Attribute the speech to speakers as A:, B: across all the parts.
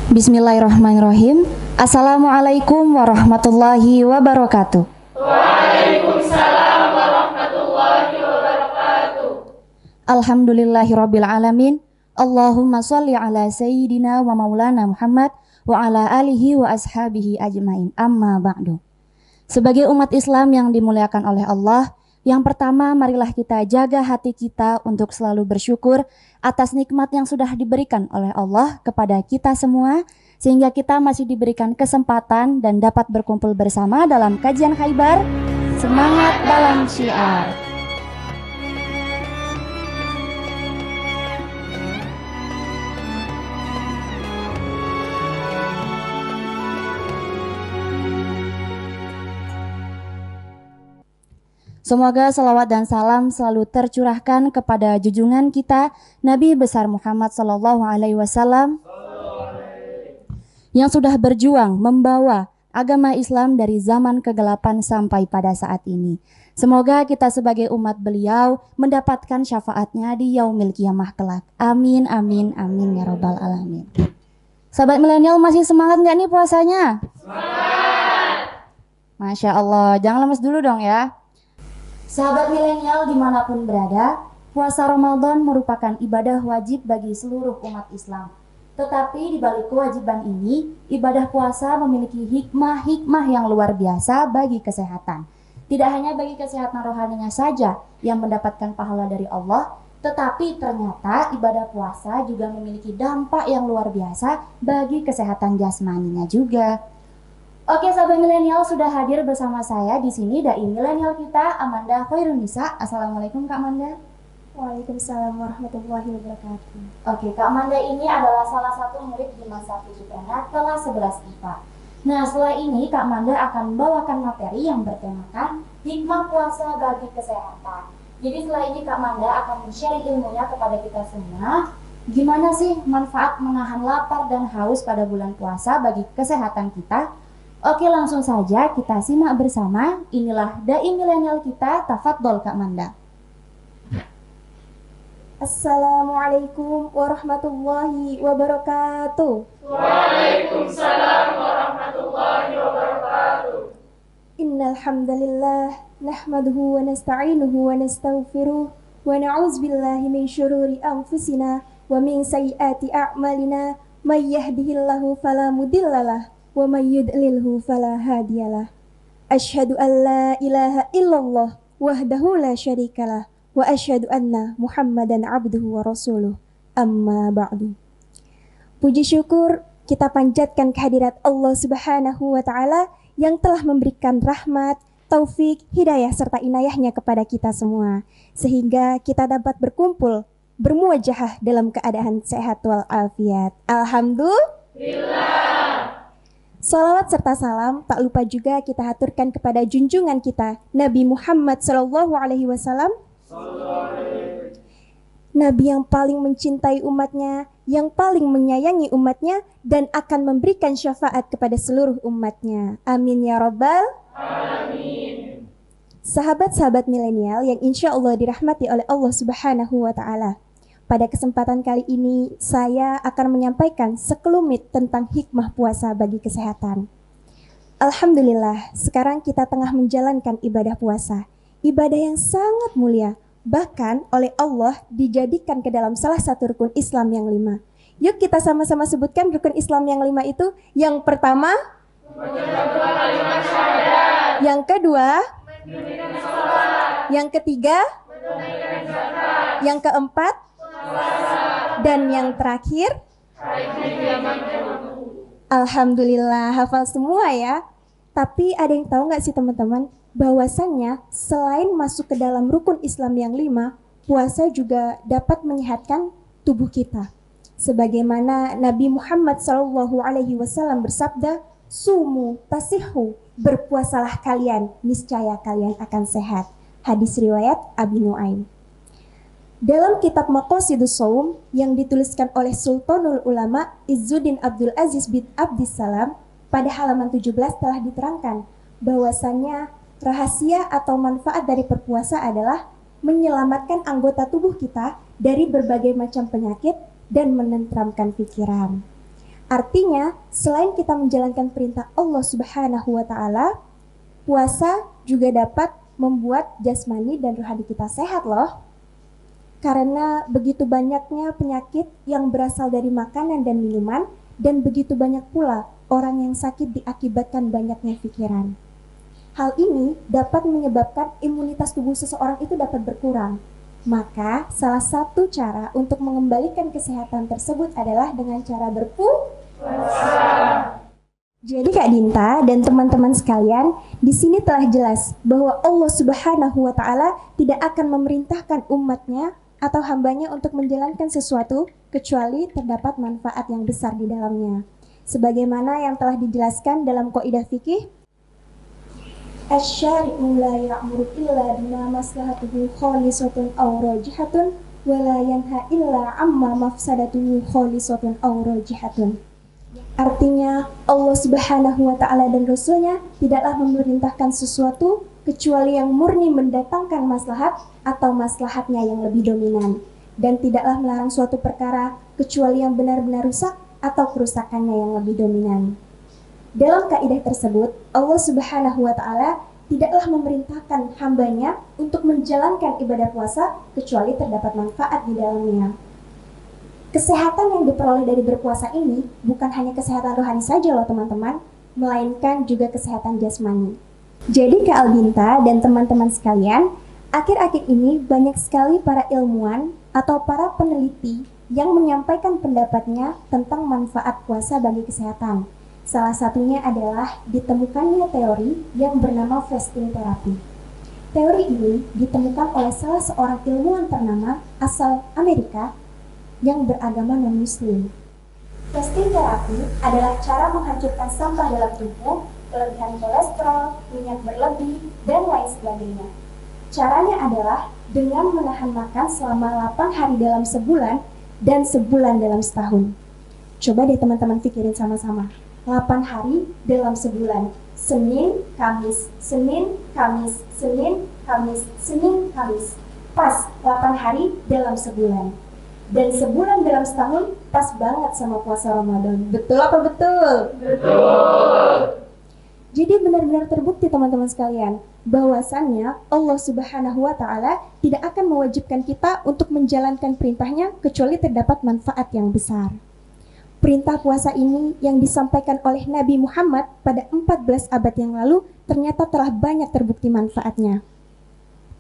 A: Bismillahirrahmanirrahim. Assalamualaikum warahmatullahi wabarakatuh.
B: Waalaikumsalam warahmatullahi wabarakatuh.
A: Alhamdulillahirabbil alamin. Allahumma shalli ala sayyidina wa maulana Muhammad wa ala alihi wa ashabihi ajmain. Amma ba'du. Sebagai umat Islam yang dimuliakan oleh Allah, yang pertama marilah kita jaga hati kita untuk selalu bersyukur atas nikmat yang sudah diberikan oleh Allah kepada kita semua, sehingga kita masih diberikan kesempatan dan dapat berkumpul bersama dalam kajian Khaibar. Semangat dalam syiar. Semoga salawat dan salam selalu tercurahkan kepada junjungan kita Nabi besar Muhammad SAW yang sudah berjuang membawa agama Islam dari zaman kegelapan sampai pada saat ini. Semoga kita sebagai umat beliau mendapatkan syafaatnya di yaumil qiyamah kelak. Amin, amin, amin ya robbal alamin. Sahabat milenial, masih semangat nggak nih puasanya?
B: Semangat!
A: Masya Allah, jangan lemes dulu dong ya. Sahabat milenial dimanapun berada, puasa Ramadan merupakan ibadah wajib bagi seluruh umat Islam. Tetapi di balik kewajiban ini, ibadah puasa memiliki hikmah yang luar biasa bagi kesehatan. Tidak hanya bagi kesehatan rohaninya saja yang mendapatkan pahala dari Allah, tetapi ternyata ibadah puasa juga memiliki dampak yang luar biasa bagi kesehatan jasmaninya juga. Oke, sahabat milenial, sudah hadir bersama saya di sini dai milenial kita Amanda Khairunisa. Assalamualaikum Kak Amanda.
C: Waalaikumsalam warahmatullahi wabarakatuh.
A: Oke, Kak Amanda ini adalah salah satu murid di masa 7 kelas 11 IPA. Nah, setelah ini Kak Amanda akan membawakan materi yang bertemakan hikmah puasa bagi kesehatan. Jadi setelah ini Kak Amanda akan share ilmunya kepada kita semua. Gimana sih manfaat menahan lapar dan haus pada bulan puasa bagi kesehatan kita? Oke, langsung saja kita simak bersama. Inilah dai milenial kita. Tafadhol Kak Manda.
C: Assalamualaikum warahmatullahi wabarakatuh.
B: Waalaikumsalam warahmatullahi wabarakatuh.
C: Innal hamdalillah nahmaduhu wa nasta'inuhu wa nastaghfiruh wa na'udzu billahi min syururi anfusina wa min sayyiati a'malina may yahdihillahu fala mudhillalah wa may yudlilhu fala hadiyalah. Asyhadu an la ilaha illallah wahdahu la syarikalah wa asyhadu anna Muhammadan abduhu wa rasuluh. Amma ba'du. Puji syukur kita panjatkan kehadirat Allah Subhanahu wa taala yang telah memberikan rahmat, taufik, hidayah serta inayahnya kepada kita semua, sehingga kita dapat berkumpul bermuajahah dalam keadaan sehat wal afiat. Alhamdulillah. Salawat serta salam tak lupa juga kita haturkan kepada junjungan kita Nabi Muhammad SAW, Nabi yang paling mencintai umatnya, yang paling menyayangi umatnya, dan akan memberikan syafaat kepada seluruh umatnya. Amin ya rabbal
B: Amin.
C: Sahabat-sahabat milenial yang insya Allah dirahmati oleh Allah Subhanahu wa ta'ala, pada kesempatan kali ini saya akan menyampaikan sekelumit tentang hikmah puasa bagi kesehatan. Alhamdulillah, sekarang kita tengah menjalankan ibadah puasa, ibadah yang sangat mulia, bahkan oleh Allah dijadikan ke dalam salah satu rukun Islam yang 5. Yuk kita sama-sama sebutkan rukun Islam yang 5 itu. Yang pertama,
B: Mengucapkan kalimat syahadat.
C: yang kedua,
B: Mendirikan salat.
C: yang ketiga,
B: Menunaikan zakat.
C: yang keempat, dan yang terakhir. Alhamdulillah, hafal semua ya. Tapi ada yang tahu nggak sih teman-teman, bahwasannya selain masuk ke dalam rukun Islam yang 5, puasa juga dapat menyehatkan tubuh kita. Sebagaimana Nabi Muhammad SAW bersabda, "Sumu tasihu, berpuasalah kalian, niscaya kalian akan sehat." Hadis riwayat Abi Nuaim. Dalam kitab Maqasidus Shaum yang dituliskan oleh Sultanul Ulama Izzuddin Abdul Aziz bin Abdissalam, pada halaman 17 telah diterangkan bahwasannya rahasia atau manfaat dari berpuasa adalah menyelamatkan anggota tubuh kita dari berbagai macam penyakit dan menenteramkan pikiran. Artinya, selain kita menjalankan perintah Allah Subhanahu wa Ta'ala, puasa juga dapat membuat jasmani dan rohani kita sehat loh. Karena begitu banyaknya penyakit yang berasal dari makanan dan minuman, dan begitu banyak pula orang yang sakit diakibatkan banyaknya pikiran. Hal ini dapat menyebabkan imunitas tubuh seseorang itu dapat berkurang. Maka, salah satu cara untuk mengembalikan kesehatan tersebut adalah dengan cara berpuasa. Jadi Kak Dinta dan teman-teman sekalian, di sini telah jelas bahwa Allah Subhanahu wa Ta'ala tidak akan memerintahkan umatnya atau hambanya untuk menjalankan sesuatu kecuali terdapat manfaat yang besar di dalamnya. Sebagaimana yang telah dijelaskan dalam kaidah fikih, asy-syari'u la ya'muru illa bima maslahatuhu khalisatun aw rajihatun wa la yanha illa amma mafsadatuhu khalisatun aw rajihatun. Artinya, Allah Subhanahu wa Ta'ala dan Rasul-Nya tidaklah memerintahkan sesuatu kecuali yang murni mendatangkan maslahat atau maslahatnya yang lebih dominan, dan tidaklah melarang suatu perkara kecuali yang benar-benar rusak atau kerusakannya yang lebih dominan. Dalam kaidah tersebut, Allah Subhanahu wa Ta'ala tidaklah memerintahkan hambanya untuk menjalankan ibadah puasa kecuali terdapat manfaat di dalamnya. Kesehatan yang diperoleh dari berpuasa ini bukan hanya kesehatan rohani saja loh teman-teman, melainkan juga kesehatan jasmani. Jadi Kak Albinta dan teman-teman sekalian, akhir-akhir ini banyak sekali para ilmuwan atau para peneliti yang menyampaikan pendapatnya tentang manfaat puasa bagi kesehatan. Salah satunya adalah ditemukannya teori yang bernama fasting therapy. Teori ini ditemukan oleh salah seorang ilmuwan ternama asal Amerika yang beragama non-muslim. Fasting therapy adalah cara menghancurkan sampah dalam tubuh, kelebihan kolesterol, minyak berlebih, dan lain sebagainya. Caranya adalah dengan menahan makan selama 8 hari dalam sebulan dan sebulan dalam setahun. Coba deh teman-teman pikirin sama-sama. 8 hari dalam sebulan. Senin, Kamis, Senin, Kamis, Senin, Kamis, Senin, Kamis. Pas 8 hari dalam sebulan. Dan sebulan dalam setahun pas banget sama puasa Ramadan. Betul apa betul?
B: Betul.
C: Jadi benar-benar terbukti teman-teman sekalian bahwasannya Allah Subhanahu wa Ta'ala tidak akan mewajibkan kita untuk menjalankan perintahnya kecuali terdapat manfaat yang besar. Perintah puasa ini yang disampaikan oleh Nabi Muhammad pada 14 abad yang lalu ternyata telah banyak terbukti manfaatnya.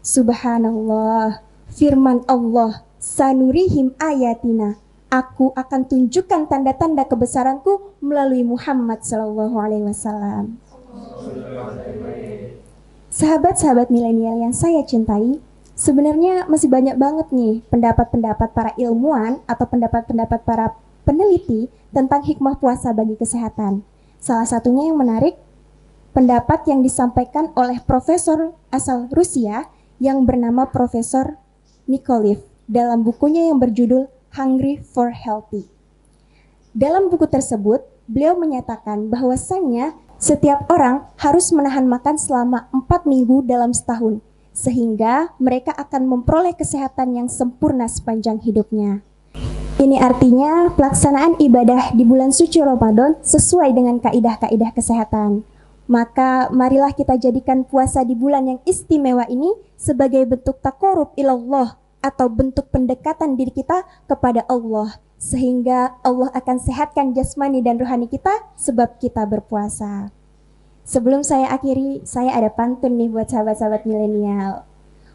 C: Subhanallah, firman Allah, sanurihim ayatina, aku akan tunjukkan tanda-tanda kebesaranku melalui Muhammad sallallahu alaihi wasallam. Sahabat-sahabat milenial yang saya cintai, sebenarnya masih banyak banget nih pendapat-pendapat para ilmuwan atau pendapat-pendapat para peneliti tentang hikmah puasa bagi kesehatan. Salah satunya yang menarik, pendapat yang disampaikan oleh profesor asal Rusia yang bernama Profesor Nikoliv dalam bukunya yang berjudul Hungry for Healthy. Dalam buku tersebut, beliau menyatakan bahwasannya setiap orang harus menahan makan selama 4 minggu dalam setahun, sehingga mereka akan memperoleh kesehatan yang sempurna sepanjang hidupnya. Ini artinya pelaksanaan ibadah di bulan suci Ramadan sesuai dengan kaidah-kaidah kesehatan. Maka marilah kita jadikan puasa di bulan yang istimewa ini sebagai bentuk taqarrub ilallah atau bentuk pendekatan diri kita kepada Allah, sehingga Allah akan sehatkan jasmani dan rohani kita sebab kita berpuasa. Sebelum saya akhiri, saya ada pantun nih buat sahabat-sahabat milenial.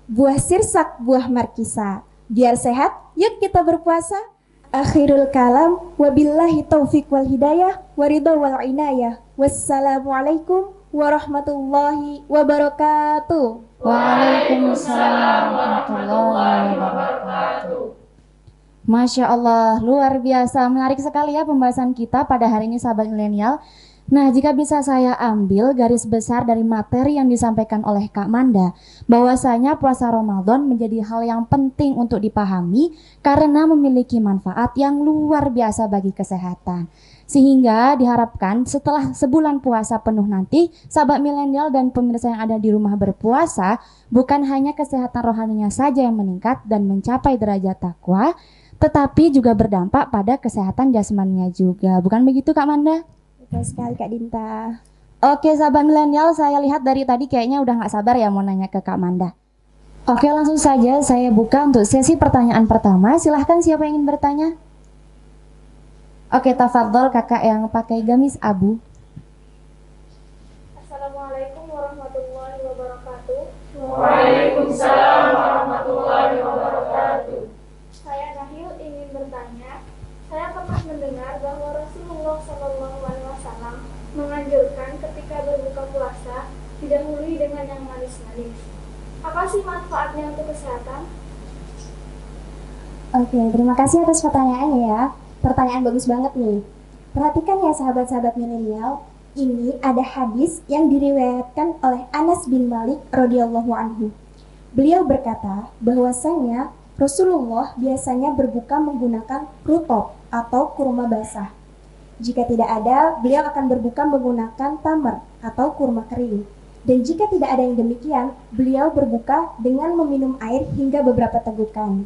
C: Buah sirsak, buah markisa, biar sehat, yuk kita berpuasa. Akhirul kalam, wabillahi taufiq wal hidayah, waridha wal inayah. Wassalamualaikum warahmatullahi wabarakatuh.
A: Waalaikumsalam warahmatullahi wabarakatuh. Masya Allah, luar biasa, menarik sekali ya pembahasan kita pada hari ini sahabat milenial. Nah, jika bisa saya ambil garis besar dari materi yang disampaikan oleh Kak Manda, bahwasanya puasa Ramadan menjadi hal yang penting untuk dipahami karena memiliki manfaat yang luar biasa bagi kesehatan. Sehingga diharapkan setelah sebulan puasa penuh nanti, sahabat milenial dan pemirsa yang ada di rumah berpuasa, bukan hanya kesehatan rohaninya saja yang meningkat dan mencapai derajat takwa, tetapi juga berdampak pada kesehatan jasmaninya juga. Bukan begitu Kak Manda?
C: Betul sekali Kak Dinta.
A: Oke sahabat milenial, saya lihat dari tadi kayaknya udah gak sabar ya mau nanya ke Kak Manda. Oke, langsung saja saya buka untuk sesi pertanyaan pertama. Silahkan siapa yang ingin bertanya? Oke, tafadhol kakak yang pakai gamis abu.
D: Assalamualaikum warahmatullahi wabarakatuh.
B: Waalaikumsalam warahmatullahi wabarakatuh.
D: Saya Nahil ingin bertanya. Saya pernah mendengar bahwa Rasulullah SAW menganjurkan ketika berbuka puasa didahului dengan yang manis-manis. Apa sih manfaatnya untuk kesehatan?
C: Oke, terima kasih atas pertanyaannya ya. Pertanyaan bagus banget nih. Perhatikan ya sahabat-sahabat milenial, ini ada hadis yang diriwayatkan oleh Anas bin Malik radhiyallahu anhu. Beliau berkata bahwasanya Rasulullah biasanya berbuka menggunakan rutop atau kurma basah. Jika tidak ada, beliau akan berbuka menggunakan tamar atau kurma kering. Dan jika tidak ada yang demikian, beliau berbuka dengan meminum air hingga beberapa tegukan.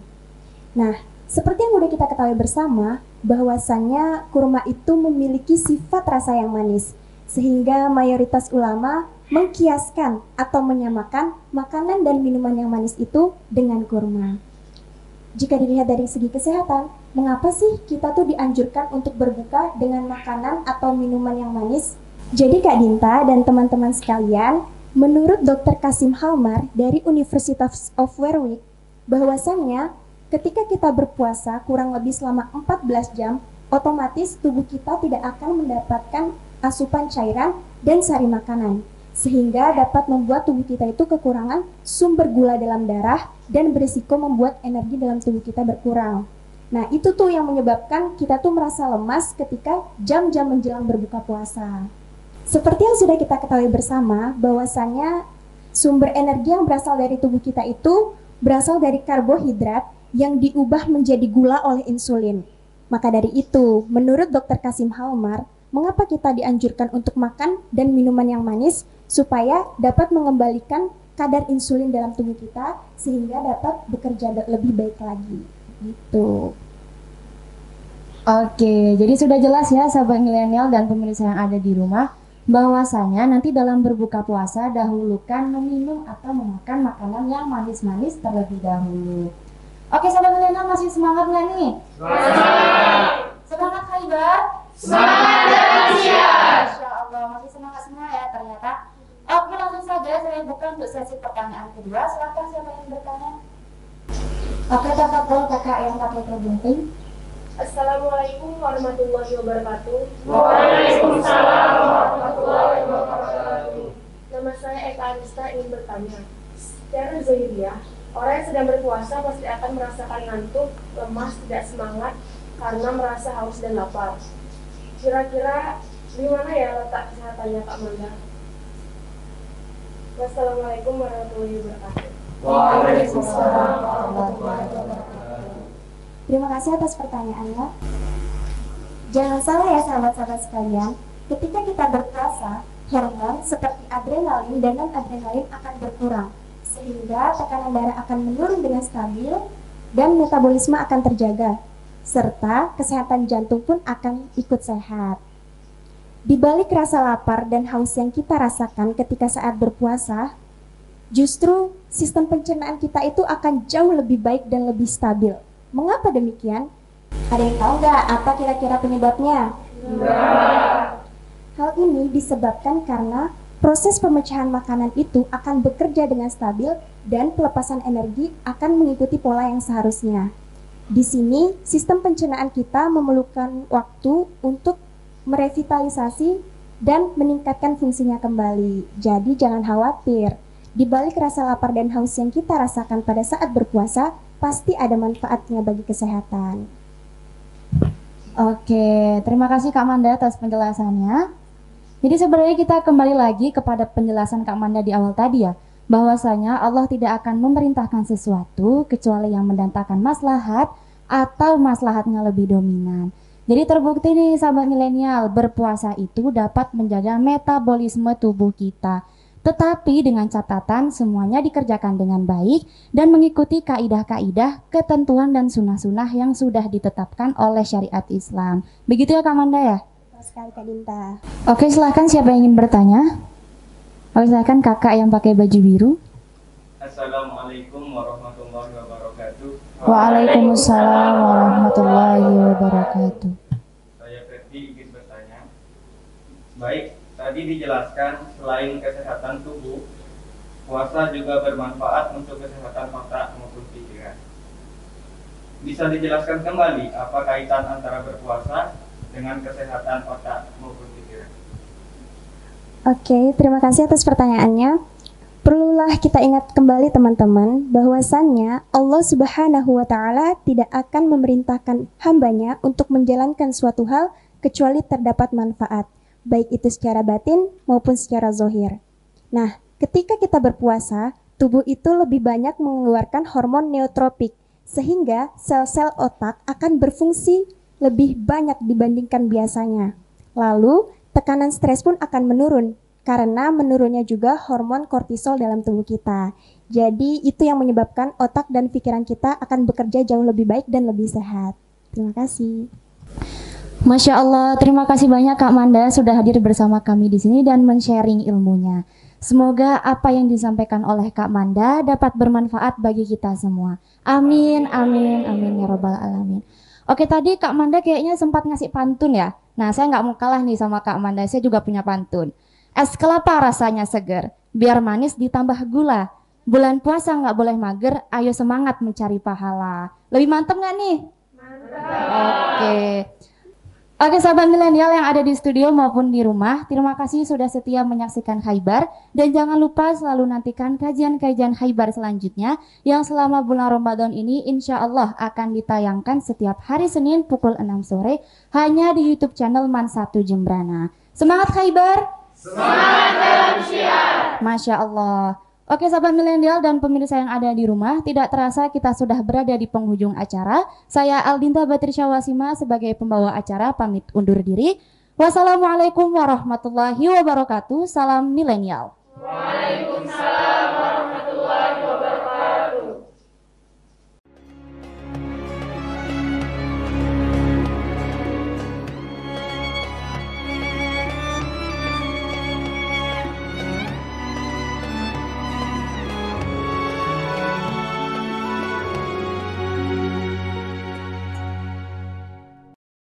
C: Nah, seperti yang sudah kita ketahui bersama, bahwasannya kurma itu memiliki sifat rasa yang manis, sehingga mayoritas ulama mengkiaskan atau menyamakan makanan dan minuman yang manis itu dengan kurma. Jika dilihat dari segi kesehatan, mengapa sih kita tuh dianjurkan untuk berbuka dengan makanan atau minuman yang manis? Jadi Kak Dinta dan teman-teman sekalian, menurut Dr. Kasim Halmar dari University of Warwick, bahwasannya ketika kita berpuasa kurang lebih selama 14 jam, otomatis tubuh kita tidak akan mendapatkan asupan cairan dan sari makanan, sehingga dapat membuat tubuh kita itu kekurangan sumber gula dalam darah dan berisiko membuat energi dalam tubuh kita berkurang. Nah, itu tuh yang menyebabkan kita tuh merasa lemas ketika jam-jam menjelang berbuka puasa. Seperti yang sudah kita ketahui bersama, bahwasannya sumber energi yang berasal dari tubuh kita itu berasal dari karbohidrat yang diubah menjadi gula oleh insulin. Maka dari itu, menurut Dr. Kasim Halmar, mengapa kita dianjurkan untuk makan dan minuman yang manis supaya dapat mengembalikan kadar insulin dalam tubuh kita sehingga dapat bekerja lebih baik lagi. Gitu.
A: Oke, jadi sudah jelas ya sahabat milenial dan pemirsa yang ada di rumah, bahwasanya nanti dalam berbuka puasa dahulukan meminum atau memakan makanan yang manis-manis terlebih dahulu. Oke sahabat milenial, masih semangat nggak nih?
B: Semangat.
A: Semangat Khaybar?
B: Semangat dan siap.
A: Insya Allah masih semangat semua ya ternyata. Oke, langsung saja saya buka untuk sesi pertanyaan kedua. Silakan siapa yang bertanya? Oke, tafadhol kakak yang pakai kerudung.
D: Assalamualaikum warahmatullahi wabarakatuh.
B: Waalaikumsalam warahmatullahi wabarakatuh.
D: Nama saya Eka Anista ingin bertanya. Secara zahiriah, orang yang sedang berpuasa pasti akan merasakan ngantuk, lemas, tidak semangat karena merasa haus dan lapar. Kira-kira di mana ya letak kesehatannya Kak Manda? Wassalamualaikum warahmatullahi wabarakatuh.
B: Waalaikumsalam warahmatullahi wabarakatuh.
C: Terima kasih atas pertanyaannya. Jangan salah ya sahabat-sahabat sekalian, ketika kita berpuasa, hormon seperti adrenalin dan non-adrenalin akan berkurang, sehingga tekanan darah akan menurun dengan stabil dan metabolisme akan terjaga, serta kesehatan jantung pun akan ikut sehat. Di balik rasa lapar dan haus yang kita rasakan ketika saat berpuasa, justru sistem pencernaan kita itu akan jauh lebih baik dan lebih stabil. Mengapa demikian? Ada yang tahu nggak apa kira-kira penyebabnya? Hal ini disebabkan karena proses pemecahan makanan itu akan bekerja dengan stabil dan pelepasan energi akan mengikuti pola yang seharusnya. Di sini, sistem pencernaan kita memerlukan waktu untuk merevitalisasi dan meningkatkan fungsinya kembali. Jadi jangan khawatir. Di balik rasa lapar dan haus yang kita rasakan pada saat berpuasa, pasti ada manfaatnya bagi kesehatan.
A: Oke, terima kasih Kak Manda atas penjelasannya. Jadi sebenarnya kita kembali lagi kepada penjelasan Kak Manda di awal tadi ya, bahwasanya Allah tidak akan memerintahkan sesuatu kecuali yang mendatangkan maslahat atau maslahatnya lebih dominan. Jadi terbukti nih sahabat milenial, berpuasa itu dapat menjaga metabolisme tubuh kita. Tetapi dengan catatan semuanya dikerjakan dengan baik dan mengikuti kaidah-kaidah, ketentuan dan sunnah-sunnah yang sudah ditetapkan oleh syariat Islam. Begitu ya Kak Manda ya?
C: Betul sekali Kak Dinta.
A: Oke, silahkan siapa yang ingin bertanya? Oke, silahkan kakak yang pakai baju biru.
E: Assalamualaikum warahmatullahi wabarakatuh.
A: Waalaikumsalam warahmatullahi wabarakatuh.
E: Saya Ferdi ingin bertanya. Baik, tadi dijelaskan selain kesehatan tubuh, puasa juga bermanfaat untuk kesehatan otak maupun pikiran. Bisa dijelaskan kembali apa kaitan antara berpuasa dengan kesehatan otak maupun pikiran?
C: Oke, terima kasih atas pertanyaannya. Perlulah kita ingat kembali teman-teman bahwasannya Allah Subhanahu wa Ta'ala tidak akan memerintahkan hambanya untuk menjalankan suatu hal kecuali terdapat manfaat, baik itu secara batin maupun secara zahir. Nah, ketika kita berpuasa, tubuh itu lebih banyak mengeluarkan hormon neotropik, sehingga sel-sel otak akan berfungsi lebih banyak dibandingkan biasanya. Lalu, tekanan stres pun akan menurun, karena menurunnya juga hormon kortisol dalam tubuh kita. Jadi, itu yang menyebabkan otak dan pikiran kita akan bekerja jauh lebih baik dan lebih sehat. Terima kasih.
A: Masya Allah, terima kasih banyak Kak Manda sudah hadir bersama kami di sini dan men-sharing ilmunya. Semoga apa yang disampaikan oleh Kak Manda dapat bermanfaat bagi kita semua. Amin, amin, amin ya Rabbal Alamin. Oke, tadi Kak Manda kayaknya sempat ngasih pantun ya. Nah, saya nggak mau kalah nih sama Kak Manda, saya juga punya pantun. Es kelapa rasanya seger, biar manis ditambah gula. Bulan puasa nggak boleh mager, ayo semangat mencari pahala. Lebih mantep nggak nih? Mantap. Oke sahabat milenial yang ada di studio maupun di rumah, terima kasih sudah setia menyaksikan Khaybar. Dan jangan lupa selalu nantikan kajian-kajian Khaybar selanjutnya yang selama bulan Ramadan ini insya Allah akan ditayangkan setiap hari Senin pukul 6 sore hanya di YouTube channel Man1 Jembrana. Semangat Khaybar!
B: Semangat dalam syiar.
A: Masya Allah. Oke sahabat milenial dan pemirsa yang ada di rumah, tidak terasa kita sudah berada di penghujung acara. Saya Aldinta Batrisya Wasima sebagai pembawa acara pamit undur diri. Wassalamualaikum warahmatullahi wabarakatuh. Salam milenial.
B: Waalaikumsalam.